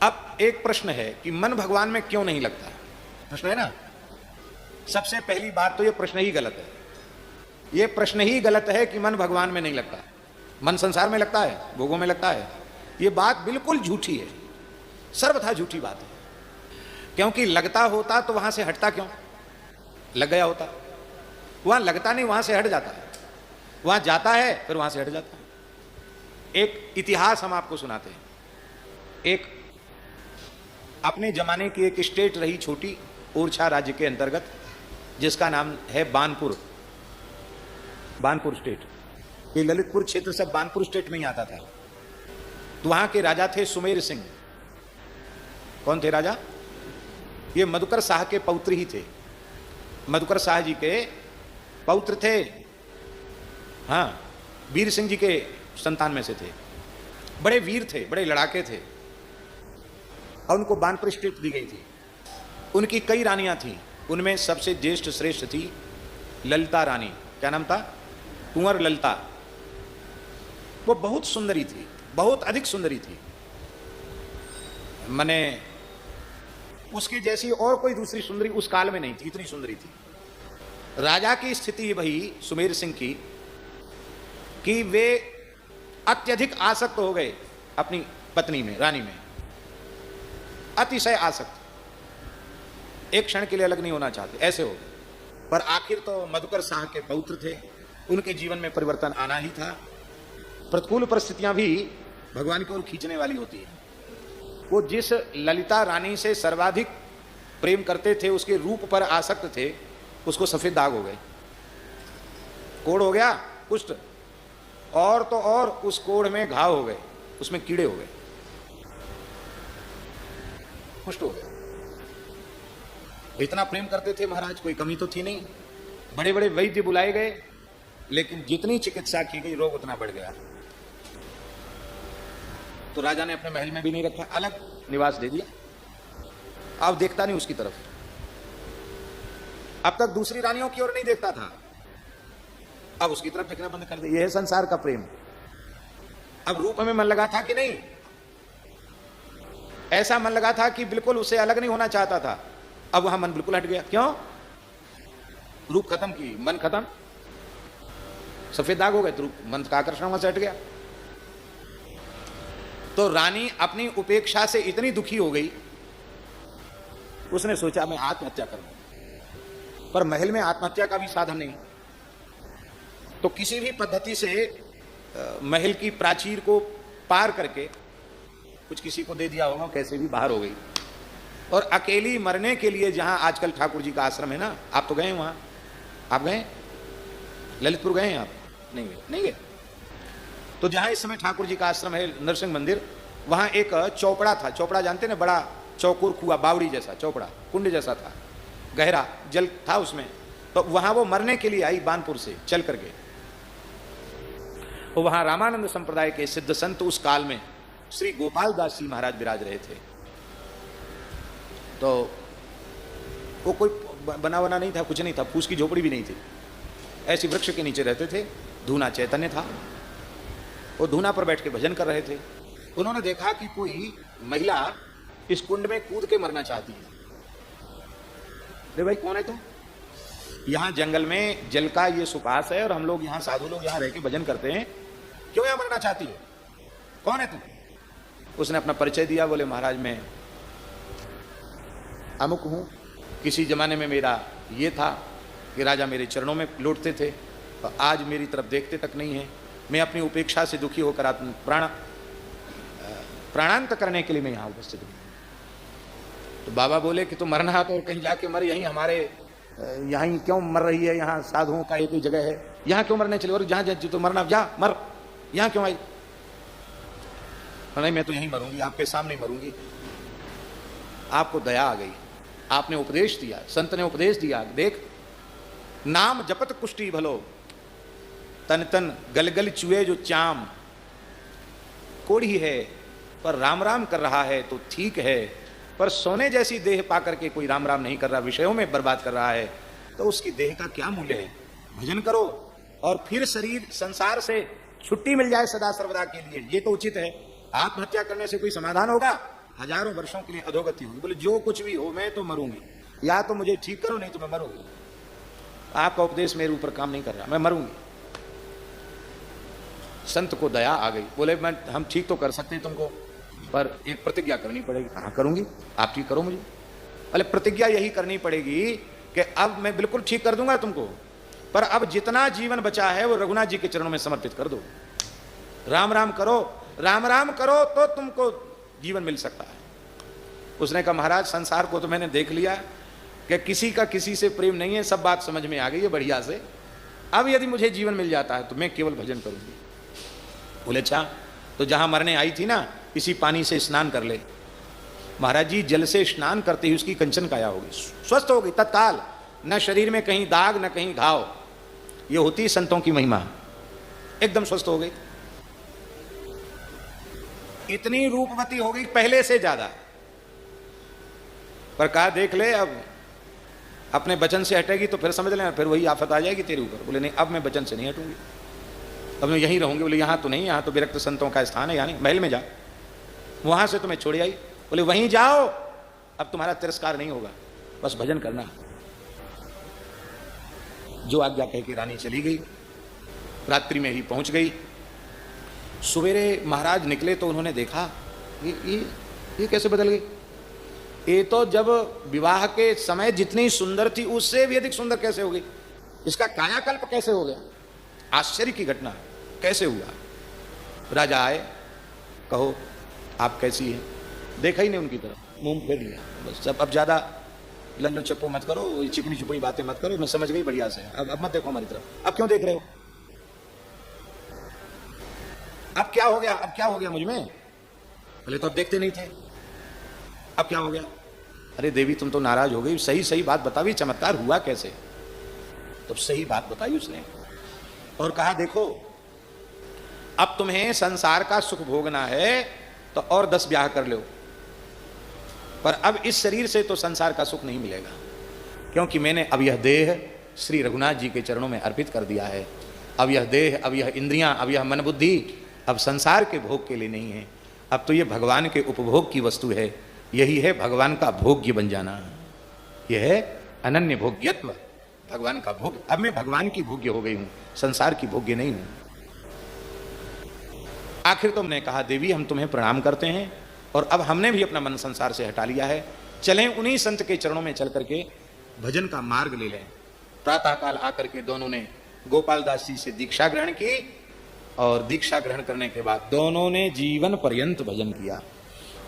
अब एक प्रश्न है कि मन भगवान में क्यों नहीं लगता, प्रश्न है ना। सबसे पहली बात तो ये प्रश्न ही गलत है, ये प्रश्न ही गलत है कि मन भगवान में नहीं लगता। मन संसार में लगता है, भोगों में लगता है। ये बात बिल्कुल झूठी है, सर्वथा झूठी बात है। क्योंकि लगता होता तो वहां से हटता क्यों? लग गया होता, वहां लगता नहीं, वहां से हट जाता है। वहां जाता है फिर वहां से हट जाता है। एक इतिहास हम आपको सुनाते हैं। एक अपने जमाने की एक स्टेट रही छोटी, ओरछा राज्य के अंतर्गत, जिसका नाम है बानपुर। बानपुर स्टेट, ये ललितपुर क्षेत्र सब बानपुर स्टेट में ही आता था। तो वहां के राजा थे सुमेर सिंह। कौन थे राजा? ये मधुकर शाह के पौत्र ही थे, मधुकर शाह जी के पौत्र थे। हाँ, वीर सिंह जी के संतान में से थे। बड़े वीर थे, बड़े लड़ाके थे, और उनको बानपुर स्टेट दी गई थी। उनकी कई रानियां थीं, उनमें सबसे ज्येष्ठ श्रेष्ठ थी ललिता रानी। क्या नाम था? कुंवर ललिता। वो बहुत सुंदरी थी, बहुत अधिक सुंदरी थी। माने उसकी जैसी और कोई दूसरी सुंदरी उस काल में नहीं थी, इतनी सुंदरी थी। राजा की स्थिति वही सुमेर सिंह की कि वे अत्यधिक आसक्त हो गए अपनी पत्नी में, रानी में, अतिशय आसक्त। एक क्षण के लिए अलग नहीं होना चाहते, ऐसे हो गए। पर आखिर तो मधुकर शाह के पौत्र थे, उनके जीवन में परिवर्तन आना ही था। प्रतिकूल परिस्थितियां भी भगवान की ओर खींचने वाली होती है। वो जिस ललिता रानी से सर्वाधिक प्रेम करते थे, उसके रूप पर आसक्त थे, उसको सफेद दाग हो गए, कोढ़ हो गया, कुष्ठ, और तो और उस कोढ़ में घाव हो गए, उसमें कीड़े हो गए, कुष्ठ हो गया। इतना प्रेम करते थे महाराज, कोई कमी तो थी नहीं। बड़े बड़े वैद्य बुलाए गए, लेकिन जितनी चिकित्सा की गई रोग उतना बढ़ गया। तो राजा ने अपने महल में भी नहीं रखा, अलग निवास दे दिया। अब देखता नहीं उसकी तरफ। अब तक दूसरी रानियों की ओर नहीं देखता था, अब उसकी तरफ देखना बंद कर दिया। यह है संसार का प्रेम। अब रूप में मन लगा था कि नहीं? ऐसा मन लगा था कि बिल्कुल उसे अलग नहीं होना चाहता था। अब वहां मन बिल्कुल हट गया। क्यों? रूप खत्म की, मन खत्म, सफेद दाग हो गए, तो रूप, मन का आकर्षण वहां से हट गया। तो रानी अपनी उपेक्षा से इतनी दुखी हो गई, उसने सोचा मैं आत्महत्या करूं। पर महल में आत्महत्या का भी साधन नहीं, तो किसी भी पद्धति से महल की प्राचीर को पार करके कुछ किसी को दे दिया होगा, कैसे भी बाहर हो गई। और अकेली मरने के लिए, जहां आजकल ठाकुर जी का आश्रम है ना, आप तो गए वहां, आप गए ललितपुर, गए हैं आप? नहीं गए, नहीं गए। तो जहां इस समय ठाकुर जी का आश्रम है, नरसिंह मंदिर, वहां एक चौपड़ा था। चौपड़ा जानते ना, बड़ा चौकुर कुआ, बावड़ी जैसा चौपड़ा, कुंड जैसा था, गहरा जल था उसमें। तो वहां वो मरने के लिए आई बानपुर से चल करके। तो वहां रामानंद संप्रदाय के सिद्ध संत उस काल में श्री गोपाल दास जी महाराज विराज रहे थे। तो वो कोई बना बना नहीं था, कुछ नहीं था, फूस की झोपड़ी भी नहीं थी, ऐसी वृक्ष के नीचे रहते थे। धूना चैतन्य था, वो धूना पर बैठ के भजन कर रहे थे। उन्होंने देखा कि कोई महिला इस कुंड में कूद के मरना चाहती है। अरे भाई, कौन है तुम? यहां जंगल में जल का ये सुपास है और हम लोग यहां साधु लोग यहां रह के भजन करते हैं, क्यों यहां मरना चाहती है? कौन है तुम? उसने अपना परिचय दिया, बोले महाराज मैं अमुक हूं, किसी जमाने में मेरा ये था कि राजा मेरे चरणों में लौटते थे, और आज मेरी तरफ देखते तक नहीं है। मैं अपनी उपेक्षा से दुखी होकर प्राणांत करने के लिए मैं यहां उपस्थित हूं। तो बाबा बोले कि तो मरना तो और कहीं जाके मर, यहीं हमारे यहीं क्यों मर रही है? यहाँ साधुओं का एक ही जगह है, यहाँ क्यों मरने चले? और जहां तो मरना, जा मर, यहाँ क्यों आई? नहीं, मैं तो यहीं मरूंगी, आपके सामने मरूंगी। आपको दया आ गई, आपने उपदेश दिया, संत ने उपदेश दिया, देख नाम जपत कुष्टी भलो, तन तन गलगल चुए जो चाम। कोढ़ी है पर राम राम कर रहा है तो ठीक है, पर सोने जैसी देह पाकर के कोई राम राम नहीं कर रहा, विषयों में बर्बाद कर रहा है, तो उसकी देह का क्या मूल्य है? भजन करो और फिर शरीर संसार से छुट्टी मिल जाए सदा सर्वदा के लिए, ये तो उचित है। आत्महत्या करने से कोई समाधान होगा? हजारों वर्षों के लिए अधोगति होगी। बोले जो कुछ भी हो मैं तो मरूंगी, या तो मुझे ठीक करो नहीं तो मैं मरूंगी। आपका उपदेश मेरे ऊपर काम नहीं कर रहा, मैं मरूंगी। संत को दया आ गई, बोले मैं हम ठीक तो कर सकते हैं तुमको, पर एक प्रतिज्ञा करनी पड़ेगी। हाँ करूंगी, आप ठीक करो मुझे। अरे प्रतिज्ञा यही करनी पड़ेगी कि अब मैं बिल्कुल ठीक कर दूंगा तुमको, पर अब जितना जीवन बचा है वो रघुनाथ जी के चरणों में समर्पित कर दो। राम राम करो, राम राम करो तो तुमको जीवन मिल सकता है। उसने कहा महाराज संसार को तो मैंने देख लिया कि किसी का किसी से प्रेम नहीं है, सब बात समझ में आ गई है बढ़िया से। अब यदि मुझे जीवन मिल जाता है तो मैं केवल भजन करूंगी। बोले अच्छा तो जहां मरने आई थी ना इसी पानी से स्नान कर ले। महाराज जी जल से स्नान करते ही उसकी कंचन काया हो गई, स्वस्थ हो गई तत्काल, न शरीर में कहीं दाग न कहीं घाव। ये होती संतों की महिमा, एकदम स्वस्थ हो गई। इतनी रूपवती हो गई पहले से ज्यादा। पर कहा देख ले अब अपने वचन से हटेगी तो फिर समझ लेना, फिर वही आफत आ जाएगी तेरे ऊपर। बोले नहीं अब मैं वचन से नहीं हटूंगी, अब मैं यहीं रहूंगी। बोले यहाँ तो नहीं, यहाँ तो विरक्त संतों का स्थान है, यानी महल में जा, वहां से तुम्हें छोड़ आई। बोले वहीं जाओ, अब तुम्हारा तिरस्कार नहीं होगा, बस भजन करना। जो आज्ञा कह के रानी चली गई, रात्रि में ही पहुंच गई। सवेरे महाराज निकले तो उन्होंने देखा ये कैसे बदल गई। ये तो जब विवाह के समय जितनी सुंदर थी उससे भी अधिक सुंदर कैसे हो गई, इसका कायाकल्प कैसे हो गया। आश्चर्य की घटना, कैसे हुआ। राजा आए, कहो आप कैसी हैं। देखा ही नहीं उनकी तरफ, मुंह फेर लिया बस। अब ज्यादा लल्लो चप्पो मत करो, चिकनी चुपड़ी बातें मत करो, मैं समझ गई बढ़िया से। अब मत देखो हमारी तरफ। अब क्यों देख रहे हो, अब क्या हो गया, अब क्या हो गया मुझ में। पहले तो अब देखते नहीं थे, अब क्या हो गया। अरे देवी तुम तो नाराज हो गई, सही सही बात बतावी, चमत्कार हुआ कैसे। तो सही बात बताई उसने और कहा देखो अब तुम्हें संसार का सुख भोगना है तो और 10 ब्याह कर लो, पर अब इस शरीर से तो संसार का सुख नहीं मिलेगा, क्योंकि मैंने अब यह देह श्री रघुनाथ जी के चरणों में अर्पित कर दिया है। अब यह देह, अब यह इंद्रियां, अब यह मन बुद्धि अब संसार के भोग के लिए नहीं है, अब तो यह भगवान के उपभोग की वस्तु है। यही है भगवान का भोग्य बन जाना, यह है अनन्य भोग्यत्व, भगवान का भोग। अब मैं भगवान की भोग्य हो गई हूं, संसार की भोग्य नहीं हूं। आखिर तो हमने कहा देवी हम तुम्हें प्रणाम करते हैं और अब हमने भी अपना मन संसार से हटा लिया है, चलें उन्हीं संत के चरणों में चल करके भजन का मार्ग ले लें। प्रातःकाल आकर के दोनों ने गोपाल दास जी से दीक्षा ग्रहण की और दीक्षा ग्रहण करने के बाद दोनों ने जीवन पर्यंत भजन किया।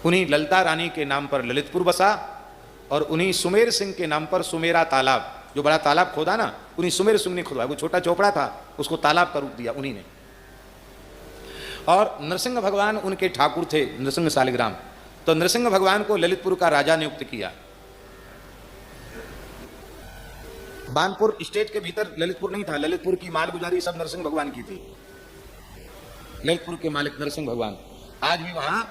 उन्हीं ललिता रानी के नाम पर ललितपुर बसा और उन्हीं सुमेर सिंह के नाम पर सुमेरा तालाब, जो बड़ा तालाब खोदा ना, उन्हीं सुमेर सिंह ने खुदवाया। वो छोटा चौपड़ा था उसको तालाब का रूप दिया उन्हीं ने। और नरसिंह भगवान उनके ठाकुर थे, नरसिंह सालिग्राम, तो नरसिंह भगवान को ललितपुर का राजा नियुक्त किया। बानपुर स्टेट के भीतर ललितपुर नहीं था, ललितपुर की मालगुजारी सब नरसिंह भगवान की थी। ललितपुर के मालिक नरसिंह भगवान। आज भी वहां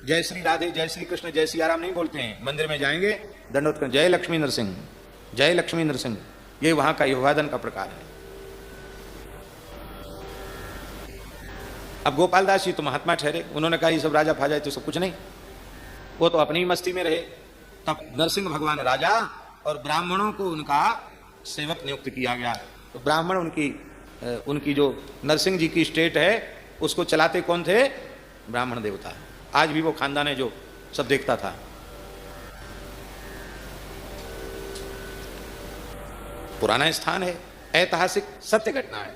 जय श्री राधे, जय श्री कृष्ण, जय सिया राम नहीं बोलते हैं, मंदिर में जाएंगे दंडवत कर जय लक्ष्मी नरसिंह, जय लक्ष्मी नरसिंह, ये वहां का अभिवादन का प्रकार है। अब गोपाल दास जी तो महात्मा ठहरे, उन्होंने कहा ये सब राजा फाजा तो सब कुछ नहीं, वो तो अपनी मस्ती में रहे। तब नरसिंह भगवान राजा और ब्राह्मणों को उनका सेवक नियुक्त किया गया। तो ब्राह्मण उनकी जो नरसिंह जी की स्टेट है उसको चलाते कौन थे, ब्राह्मण देवता। आज भी वो खानदान है जो सब देखता था। पुराना स्थान है, ऐतिहासिक सत्य घटना है।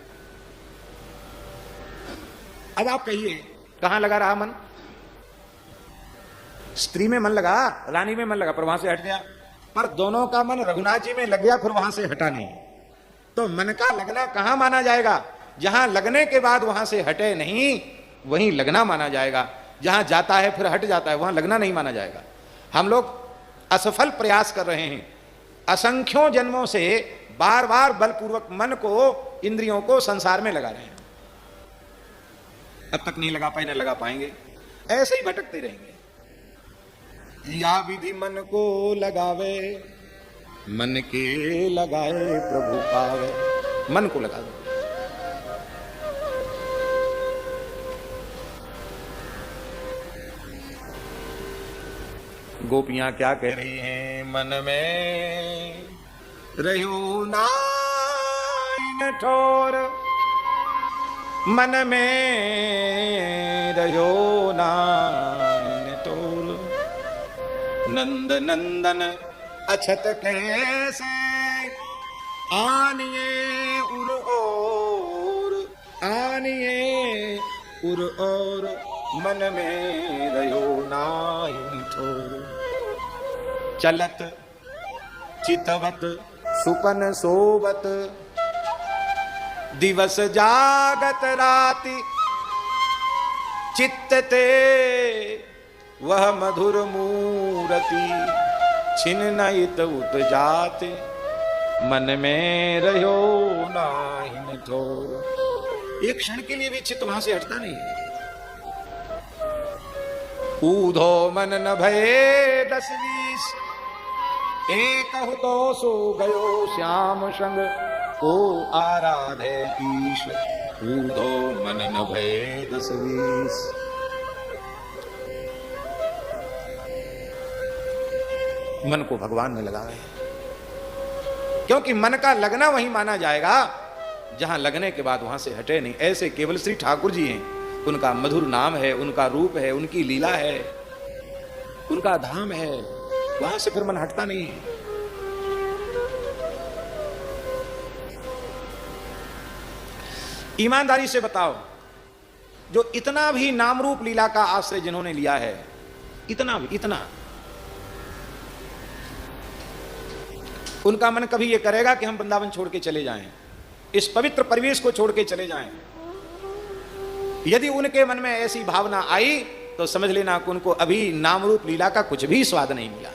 अब आप कहिए कहां लगा रहा मन, स्त्री में मन लगा, रानी में मन लगा, पर वहां से हट गया। पर दोनों का मन रघुनाथ जी में लग गया, फिर वहां से हटा नहीं। तो मन का लगना कहां माना जाएगा, जहां लगने के बाद वहां से हटे नहीं वहीं लगना माना जाएगा। जहां जाता है फिर हट जाता है वहां लगना नहीं माना जाएगा। हम लोग असफल प्रयास कर रहे हैं, असंख्यों जन्मों से बार बार बलपूर्वक मन को, इंद्रियों को संसार में लगा रहे हैं, अब तक नहीं लगा पाए, न लगा पाएंगे, ऐसे ही भटकते रहेंगे। या विधि मन को लगावे, मन के लगाए प्रभु पावे। मन को लगा दो। गोपियां क्या कह रही हैं? मन में रहो नाइन ठोर, मन में रहो नाइन ठोर, नंद नंदन अछत कैसे आनिए उर और, आनिए उर और, मन में रहो नाइन ठोर। चलत चितवत सुपन सोवत, दिवस जागत राति, चित्तते वह मधुर मूरति, छिन्नयित उत जाते, मन में रहो नाहिन ठोर। एक क्षण के लिए भी चित्त वहां से हटता नहीं है। ऊधो मन न भये 10-20, एक तो सो गयो श्याम संग, को आराधे ईश। ऊधो मन न भये 10-20। मन को भगवान में लगाए, क्योंकि मन का लगना वहीं माना जाएगा जहां लगने के बाद वहां से हटे नहीं। ऐसे केवल श्री ठाकुर जी हैं, उनका मधुर नाम है, उनका रूप है, उनकी लीला है, उनका धाम है, वहां से फिर मन हटता नहीं है। ईमानदारी से बताओ, जो इतना भी नाम रूप लीला का आश्रय जिन्होंने लिया है, इतना भी, इतना, उनका मन कभी यह करेगा कि हम वृंदावन छोड़ के चले जाएं, इस पवित्र परिवेश को छोड़ के चले जाएं? यदि उनके मन में ऐसी भावना आई तो समझ लेना कि उनको अभी नाम रूप लीला का कुछ भी स्वाद नहीं मिला।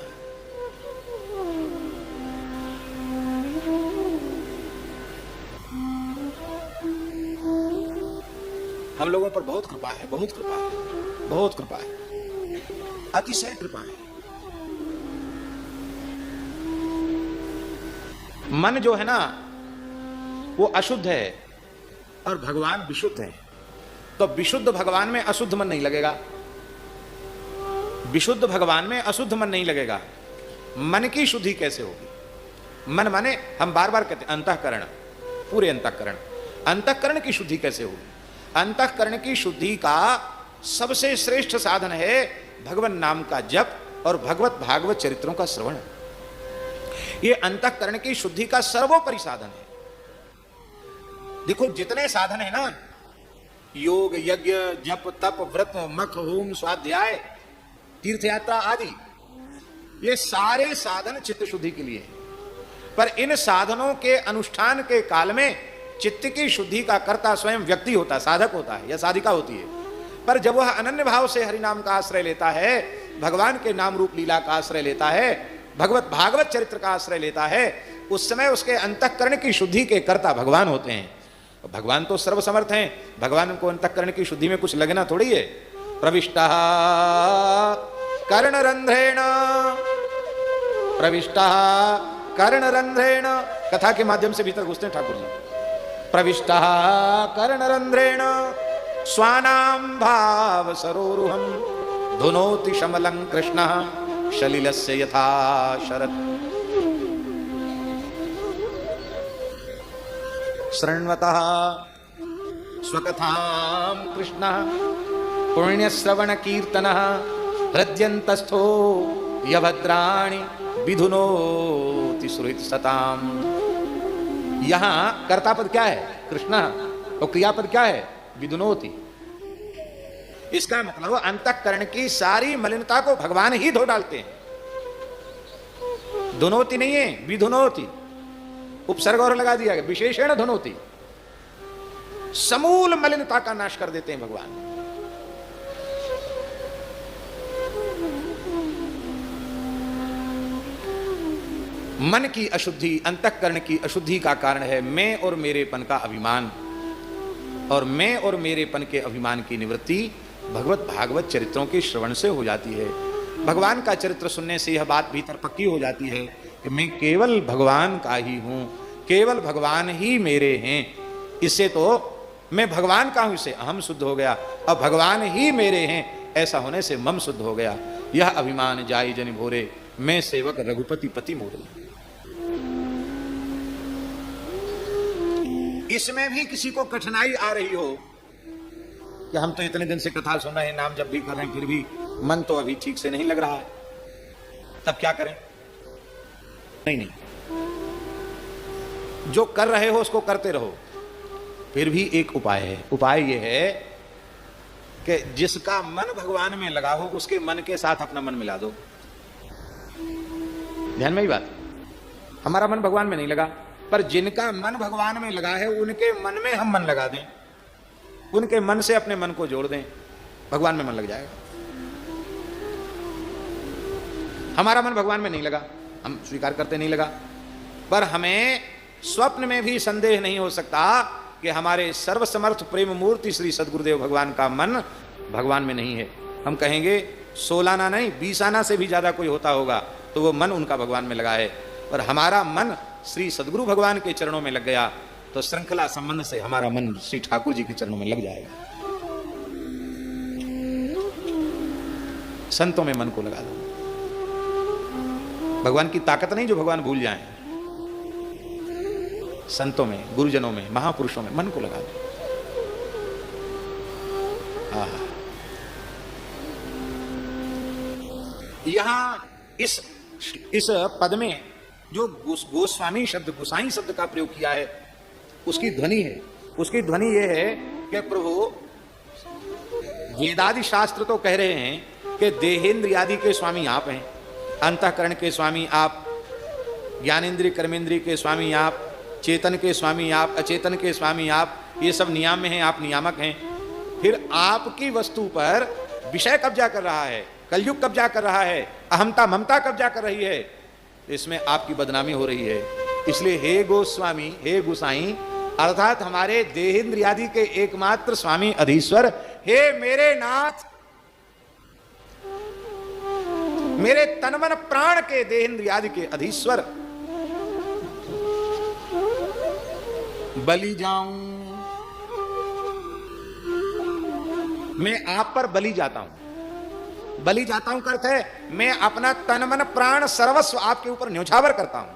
हम लोगों पर बहुत कृपा है, बहुत कृपा है, बहुत कृपा है, अतिशय कृपा है। मन जो है ना वो अशुद्ध है और भगवान विशुद्ध है, तो विशुद्ध भगवान में अशुद्ध मन नहीं लगेगा, विशुद्ध भगवान में अशुद्ध मन नहीं लगेगा। मन की शुद्धि कैसे होगी? मन माने हम बार बार कहते हैं अंतःकरण, पूरे अंतःकरण, अंतःकरण की शुद्धि कैसे होगी? अंतःकरण की शुद्धि का सबसे श्रेष्ठ साधन है भगवान नाम का जप और भगवत भागवत चरित्रों का श्रवण। ये अंतःकरण की शुद्धि का सर्वोपरि साधन है। देखो जितने साधन है ना, योग, यज्ञ, जप, तप, व्रत, मख, होम, स्वाध्याय, तीर्थ यात्रा आदि, ये सारे साधन चित्त शुद्धि के लिए हैं। पर इन साधनों के अनुष्ठान के काल में चित्त की शुद्धि का कर्ता स्वयं व्यक्ति होता है, साधक होता है या साधिका होती है। पर जब वह अनन्य भाव से हरिनाम का आश्रय लेता है, भगवान के नाम रूप लीला का आश्रय लेता है, भगवत भागवत चरित्र का आश्रय लेता है, उस समय उसके अंतःकरण की शुद्धि के कर्ता भगवान होते हैं। भगवान तो सर्वसमर्थ हैं, भगवान को अंतःकरण की शुद्धि में कुछ लगना थोड़ी है। प्रविष्टा कर्णरंध्रेण, प्रविष्टा कर्णरंध्रेण, कथा के माध्यम से भीतर घुसते हैं ठाकुर जी। प्रविष्टा कर्णरंध्रेण स्वानाम भाव सरोरुहम, धुनोति शमलं कृष्णः शलिलस्य यथा शरत्। शृण्वतः स्वकथां कृष्णः पुण्यश्रवण कीर्तनः, हृद्यन्तस्थो यभद्राणि विधुनोति सुहृत् सताम्। यहां कर्तापद क्या है? कृष्ण, और क्रियापद क्या है? विधुनोति। इसका मतलब अंतःकरण की सारी मलिनता को भगवान ही धो डालते हैं। धुनोति नहीं है, विधुनोति, उपसर्ग और लगा दिया गया, विशेषण धुनोति, समूल मलिनता का नाश कर देते हैं भगवान। मन की अशुद्धि, अंतःकरण की अशुद्धि का कारण है मैं और मेरेपन का अभिमान, और मैं और मेरेपन के अभिमान की निवृत्ति भगवत भागवत चरित्रों के श्रवण से हो जाती है। भगवान का चरित्र सुनने से यह बात भीतर पक्की हो जाती है कि मैं केवल भगवान का ही हूं, केवल भगवान ही मेरे हैं। इससे तो मैं भगवान का हूं, इससे अहम शुद्ध हो गया, और भगवान ही मेरे हैं, ऐसा होने से मम शुद्ध हो गया। यह अभिमान जाई जन भोरे, मैं सेवक रघुपति पति मोरे। इसमें भी किसी को कठिनाई आ रही हो कि हम तो इतने दिन से कथा सुन रहे हैं, नाम जब भी कर रहे हैं, फिर भी मन तो अभी ठीक से नहीं लग रहा है, तब क्या करें? नहीं नहीं, जो कर रहे हो उसको करते रहो। फिर भी एक उपाय है। उपाय यह है कि जिसका मन भगवान में लगा हो उसके मन के साथ अपना मन मिला दो। ध्यान में ही बात, हमारा मन भगवान में नहीं लगा, पर जिनका मन भगवान में लगा है उनके मन में हम मन लगा दें, उनके मन से अपने मन को जोड़ दें, भगवान में मन लग जाएगा। हमारा मन भगवान में नहीं लगा, हम स्वीकार करते नहीं लगा, पर हमें स्वप्न में भी संदेह नहीं हो सकता कि हमारे सर्वसमर्थ प्रेम मूर्ति श्री सद्गुरुदेव भगवान का मन भगवान में नहीं है। हम कहेंगे 16 आना नहीं 20 आना से भी ज्यादा कोई होता होगा तो वो मन उनका भगवान में लगा है, और हमारा मन श्री सद्गुरु भगवान के चरणों में लग गया तो श्रृंखला संबंध से हमारा मन श्री ठाकुर जी के चरणों में लग जाएगा। संतों में मन को लगा दो। भगवान की ताकत नहीं जो भगवान भूल जाएं। संतों में, गुरुजनों में, महापुरुषों में मन को लगा दो। यहां इस पद में जो गोस्वामी शब्द, गोसाई शब्द का प्रयोग किया है, उसकी ध्वनि है। उसकी ध्वनि यह है कि प्रभु वेदादि शास्त्र तो कह रहे हैं कि देहेंद्र आदि के स्वामी आप हैं, अंतःकरण के स्वामी आप, ज्ञानेन्द्रिय कर्मेंद्रिय के स्वामी आप, चेतन के स्वामी आप, अचेतन के स्वामी आप, ये सब नियाम में हैं, आप नियामक हैं। फिर आपकी वस्तु पर विषय कब्जा कर रहा है, कलयुग कब्जा कर रहा है, अहमता ममता कब्जा कर रही है, इसमें आपकी बदनामी हो रही है। इसलिए हे गोस्वामी, हे गोसाई, अर्थात हमारे देहेंद्र आदि के एकमात्र स्वामी अधीश्वर, हे मेरे नाथ, मेरे तनमन प्राण के देहेंद्र आदि के अधीश्वर, बलि जाऊं, मैं आप पर बलि जाता हूं। बलि जाता हूं का अर्थ है मैं अपना तन मन प्राण सर्वस्व आपके ऊपर न्यौछावर करता हूं।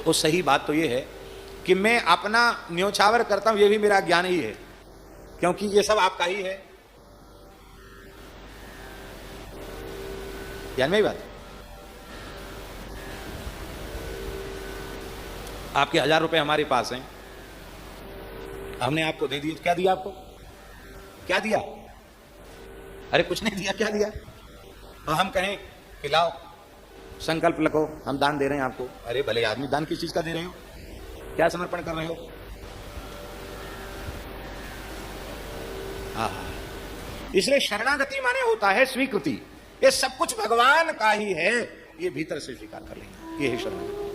तो सही बात तो यह है कि मैं अपना न्यौछावर करता हूं, यह भी मेरा ज्ञान ही है, क्योंकि यह सब आपका ही है। ध्यान में ही बात, आपके 1000 रुपए हमारे पास हैं, हमने आपको दे दिए, क्या दिया आपको? क्या दिया? अरे कुछ नहीं दिया, क्या दिया? और हम कहें कि लाओ संकल्प रखो, हम दान दे रहे हैं आपको। अरे भले आदमी, दान किस चीज का दे रहे हो? क्या समर्पण कर रहे हो? इसलिए शरणागति माने होता है स्वीकृति, ये सब कुछ भगवान का ही है, ये भीतर से स्वीकार कर लेंगे, ये है शरणागति।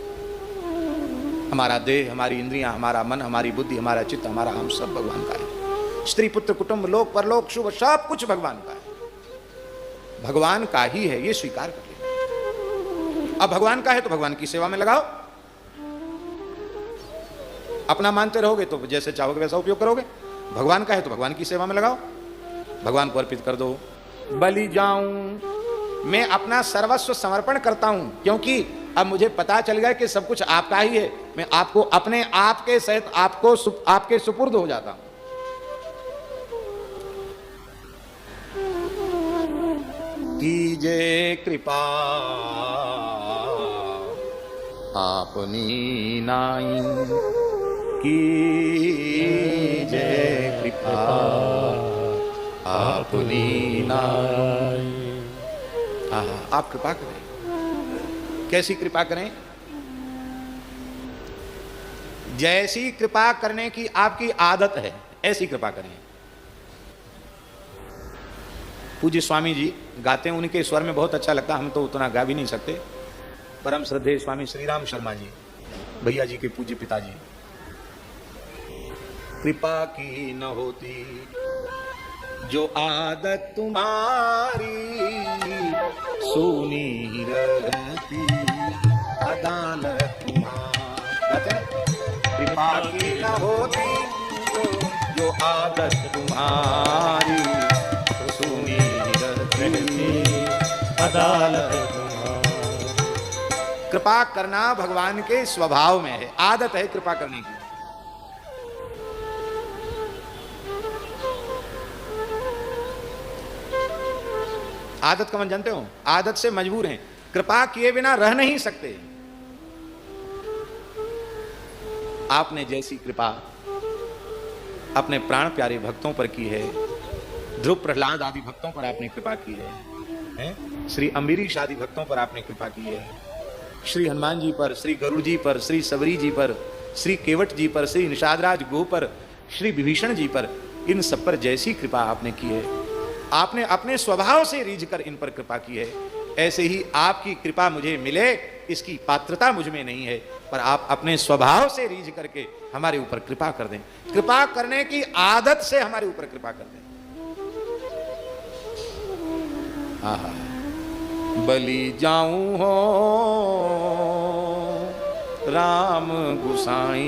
हमारा देह, हमारी इंद्रियां, हमारा मन, हमारी बुद्धि, हमारा चित्त, हमारा हम सब भगवान का है। स्त्री पुत्र कुटुंब लोक परलोक शुभ सब कुछ भगवान का है, भगवान का ही है, ये स्वीकार कर लेंगे। अब भगवान का है तो भगवान की सेवा में लगाओ। अपना मानते रहोगे तो जैसे चाहोगे वैसा उपयोग करोगे, भगवान का है तो भगवान की सेवा में लगाओ, भगवान को अर्पित कर दो। बलि जाऊं, मैं अपना सर्वस्व समर्पण करता हूं, क्योंकि अब मुझे पता चल गया कि सब कुछ आपका ही है, मैं आपको अपने आप के सहित आपके सुपुर्द हो जाता हूं। कीजे कृपा आपनी नाई, कीजे कृपा आपनी नाई। आप कृपा करें। कैसी कृपा करें? जैसी कृपा करने की आपकी आदत है ऐसी कृपा करें। पूज्य स्वामी जी गाते हैं, उनके स्वर में बहुत अच्छा लगता, हम तो उतना गा भी नहीं सकते। परम श्रद्धेय स्वामी श्री राम शर्मा जी, भैया जी के पूज्य पिताजी। कृपा की न होती जो आदत तुम्हारी, सोनी रहती अदालत तुम्हारी। कृपा की न होती जो आदत तुम्हारी, सोनी रहती अदालत तुम्हारी। कृपा करना भगवान के स्वभाव में है, आदत है कृपा करने की। आदत का मन जानते हो, आदत से मजबूर हैं, कृपा किए बिना रह नहीं सकते। आपने जैसी कृपा अपने प्राण प्यारे भक्तों पर की है, ध्रुव प्रहलाद आदि भक्तों पर आपने कृपा की है? श्री अम्बरीश आदि भक्तों पर आपने कृपा की है, श्री हनुमान जी पर, श्री गरुड़ जी पर, श्री सबरी जी पर, श्री केवट जी पर, श्री निषादराज गो पर, श्री विभीषण जी पर, इन सब पर जैसी कृपा आपने की है, आपने अपने स्वभाव से रीझ कर इन पर कृपा की है, ऐसे ही आपकी कृपा मुझे मिले इसकी पात्रता मुझ में नहीं है, पर आप अपने स्वभाव से रीझ करके हमारे ऊपर कृपा कर दें, कृपा करने की आदत से हमारे ऊपर कृपा कर दें। आहा, बलि जाऊं हो राम गुसाई,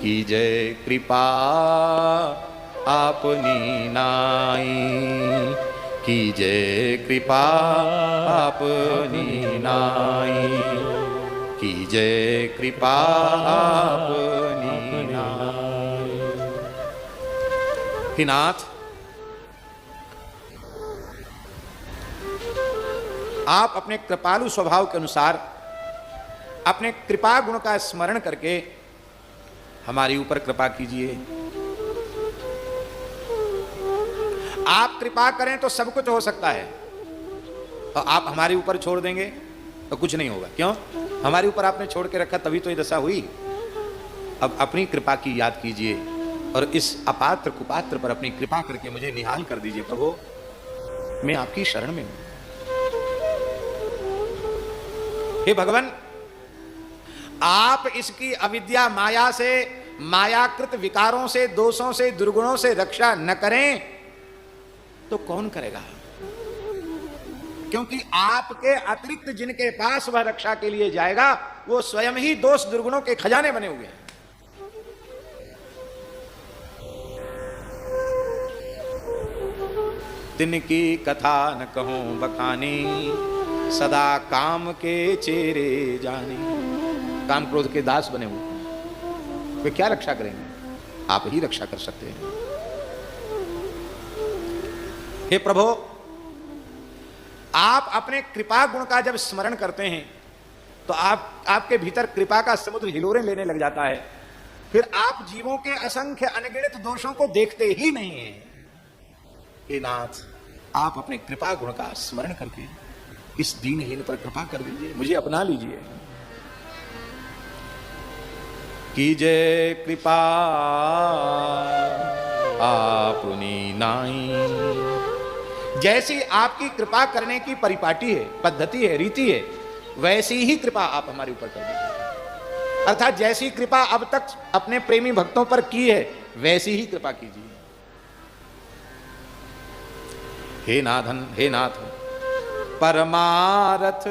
की जय कृपा आपनी नाई, की जय कृपा आपनी नाई, की जय कृपा आपनी नाई। हे नाथ, आप अपने कृपालु स्वभाव के अनुसार अपने कृपा गुण का स्मरण करके हमारे ऊपर कृपा कीजिए। आप कृपा करें तो सब कुछ हो सकता है, और आप हमारे ऊपर छोड़ देंगे तो कुछ नहीं होगा। क्यों? हमारे ऊपर आपने छोड़ के रखा, तभी तो ये दशा हुई। अब अपनी कृपा की याद कीजिए और इस अपात्र कुपात्र पर अपनी कृपा करके मुझे निहाल कर दीजिए। प्रभु, मैं आपकी शरण में हूं। हे भगवान, आप इसकी अविद्या माया से, मायाकृत विकारों से, दोषों से, दुर्गुणों से रक्षा न करें तो कौन करेगा? क्योंकि आपके अतिरिक्त जिनके पास वह रक्षा के लिए जाएगा वो स्वयं ही दोष दुर्गुणों के खजाने बने हुए हैं। तिनकी कथा न कहूं बखानी, सदा काम के चेरे जाने। काम क्रोध के दास बने हुए, वे क्या रक्षा करेंगे? आप ही रक्षा कर सकते हैं। हे प्रभु, आप अपने कृपा गुण का जब स्मरण करते हैं तो आपके भीतर कृपा का समुद्र हिलोरें लेने लग जाता है। फिर आप जीवों के असंख्य अनगिनत दोषों को देखते ही नहीं हैं। हे नाथ, आप अपने कृपा गुण का स्मरण करके इस दीनहीन पर कृपा कर दीजिए, मुझे अपना लीजिए। कीजिए कृपा आपनी नाई। जैसी आपकी कृपा करने की परिपाटी है, पद्धति है, रीति है, वैसी ही कृपा आप हमारे ऊपर कर दीजिए। अर्थात जैसी कृपा अब तक अपने प्रेमी भक्तों पर की है वैसी ही कृपा कीजिए। हे नाथन, हे नाथ, परमारथ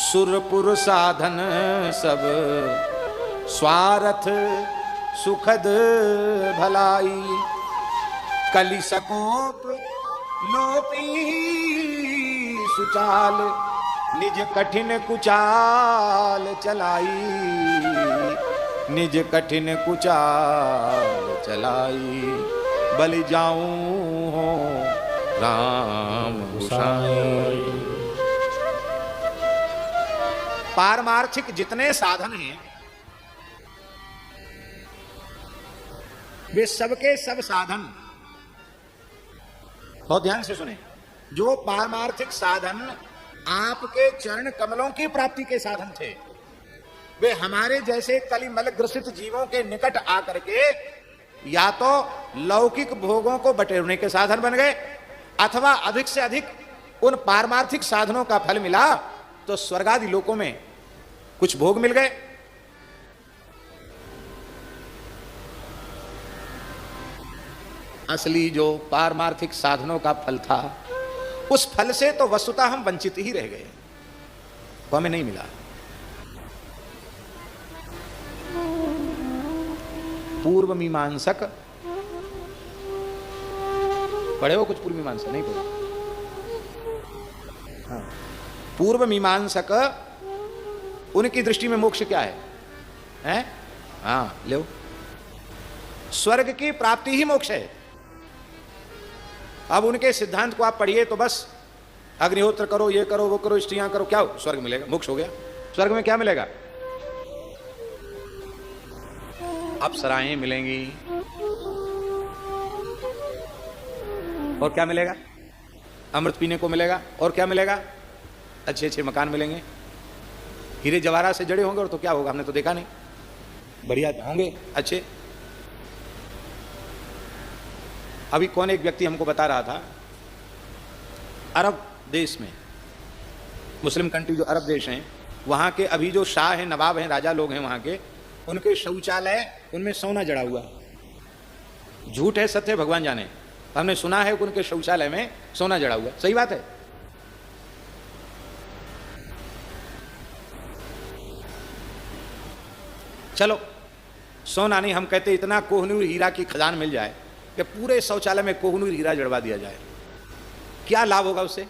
सुरपुर साधन सब, स्वार्थ सुखद भलाई, कलि सकोप लोपी सुचाल, निज कठिन कुचाल चलाई, निज कठिन कुचाल चलाई, बलि जाऊं हो राम गुसाई। पारमार्थिक जितने साधन हैं वे सबके सब साधन, बहुत ध्यान से सुने, जो पारमार्थिक साधन आपके चरण कमलों की प्राप्ति के साधन थे वे हमारे जैसे कलिमल ग्रसित जीवों के निकट आकर के या तो लौकिक भोगों को बटेरने के साधन बन गए, अथवा अधिक से अधिक उन पारमार्थिक साधनों का फल मिला तो स्वर्ग आदि लोकों में कुछ भोग मिल गए। असली जो पारमार्थिक साधनों का फल था उस फल से तो वस्तुतः हम वंचित ही रह गए, वो हमें नहीं मिला। पूर्व मीमांसक पढ़े हो कुछ पूर्व मीमांसा? नहीं पढ़े? हाँ। पूर्व मीमांसक उनकी दृष्टि में मोक्ष क्या है? हैं? हाँ, लो, स्वर्ग की प्राप्ति ही मोक्ष है। अब उनके सिद्धांत को आप पढ़िए तो बस अग्निहोत्र करो, ये करो, वो करो, स्त्रियां करो, क्या हो? स्वर्ग मिलेगा, मोक्ष हो गया। स्वर्ग में क्या मिलेगा? अप्सराएं मिलेंगी। और क्या मिलेगा? अमृत पीने को मिलेगा। और क्या मिलेगा? अच्छे अच्छे मकान मिलेंगे, हीरे जवाहरात से जड़े होंगे। और तो क्या होगा? हमने तो देखा नहीं, बढ़िया होंगे अच्छे। अभी कौन एक व्यक्ति हमको बता रहा था, अरब देश में, मुस्लिम कंट्री जो अरब देश हैं, वहां के अभी जो शाह हैं, नवाब हैं, राजा लोग हैं वहां के, उनके शौचालय, उनमें सोना जड़ा हुआ। झूठ है सत्य है भगवान जाने, हमने सुना है कि उनके शौचालय में सोना जड़ा हुआ। सही बात है? चलो सोना नहीं, हम कहते इतना कोहनूर हीरा की खदान मिल जाए कि पूरे शौचालय में कोहनूर हीरा जड़वा दिया जाए, क्या लाभ होगा उससे?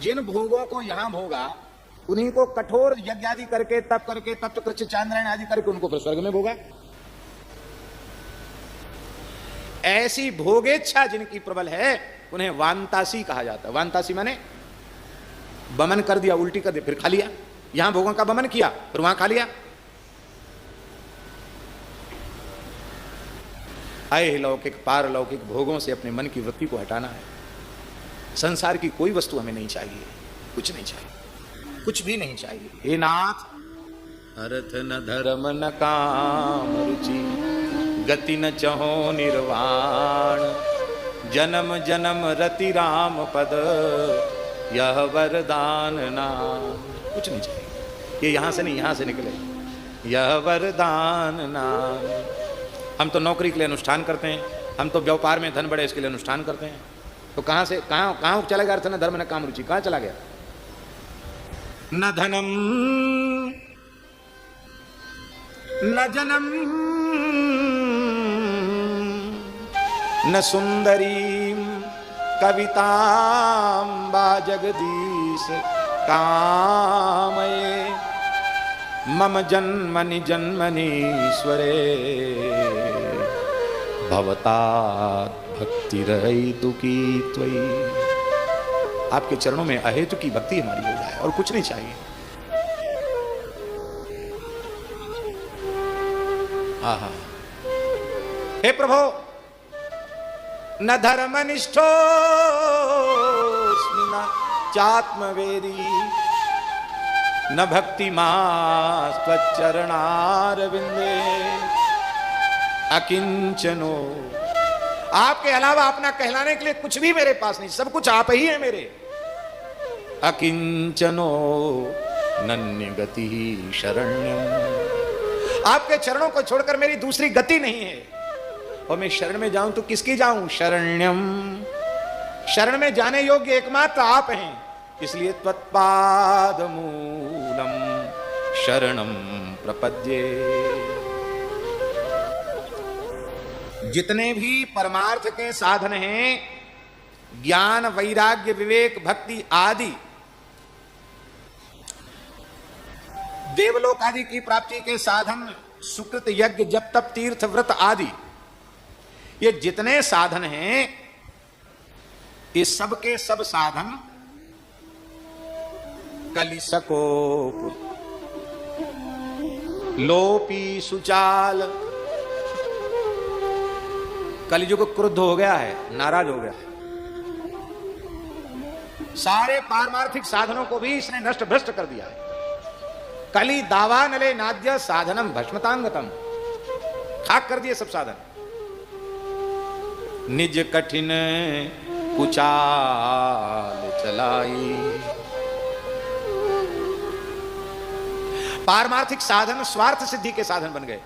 जिन भोगों को यहां भोगा, उन्हीं को कठोर यज्ञ आदि करके, तप करके, तप्त कृत्य चांद्रायण आदि करके उनको फिर स्वर्ग में भोगा। ऐसी भोगेच्छा जिनकी प्रबल है, उन्हें वांतासी कहा जाता है। वांतासी माने बमन कर दिया, उल्टी कर दिया, फिर खा लिया। यहां भोगों का बमन किया, फिर वहां खा लिया। आए लौकिक पारलौकिक भोगों से अपने मन की वृत्ति को हटाना है। संसार की कोई वस्तु हमें नहीं चाहिए, कुछ नहीं चाहिए, कुछ भी नहीं चाहिए। हे नाथ, अर्थ न धर्म न काम रुचि, गति न चहो निर्वाण, जन्म जन्म रति राम पद, यह वरदान नाम। कुछ नहीं चाहिए, ये यहां से नहीं, यहां से निकले, यह वरदान नाम। हम तो नौकरी के लिए अनुष्ठान करते हैं, हम तो व्यापार में धन बढ़े इसके लिए अनुष्ठान करते हैं। तो कहां से कहां चला गया अर्थ न धर्म न काम रुचि? कहां चला गया? न धनम न जनम न सुंदरी कवितां वा जगदीश कामये, मम जन्मनि जन्मनीश्वरे, भवतात् भक्तिरहितु की त्वयि। आपके चरणों में अहेतु की भक्ति हमारी हो जाए और कुछ नहीं चाहिए। आहा, हे प्रभु, न धर्मनिष्ठोऽस्मि न चात्मवेदी, न भक्तिमास्त्वच्चरणारविंदे अकिंचनो। आपके अलावा अपना कहलाने के लिए कुछ भी मेरे पास नहीं, सब कुछ आप ही है मेरे। अकिंचनो नन्य गति शरण्यम। आपके चरणों को छोड़कर मेरी दूसरी गति नहीं है। और मैं शरण में जाऊं तो किसकी जाऊं? शरण्यम। शरण में जाने योग्य एकमात्र आप हैं, इसलिए त्वत्पाद मूलम शरणम प्रपद्ये। जितने भी परमार्थ के साधन हैं, ज्ञान वैराग्य विवेक भक्ति आदि, देवलोक आदि की प्राप्ति के साधन, सुकृत यज्ञ जप तप तीर्थ व्रत आदि, ये जितने साधन हैं, ये सब के सब साधन कलिसकोप लोपी सुचाल। कलियुग क्रुद्ध हो गया है, नाराज हो गया है। सारे पारमार्थिक साधनों को भी इसने नष्ट भ्रष्ट कर दिया है। कली दावानले नाद्य साधनम भस्मतांगतम, खाक कर दिए सब साधन। निज कठिन कुचाल चलाई। पारमार्थिक साधन स्वार्थ सिद्धि के साधन बन गए।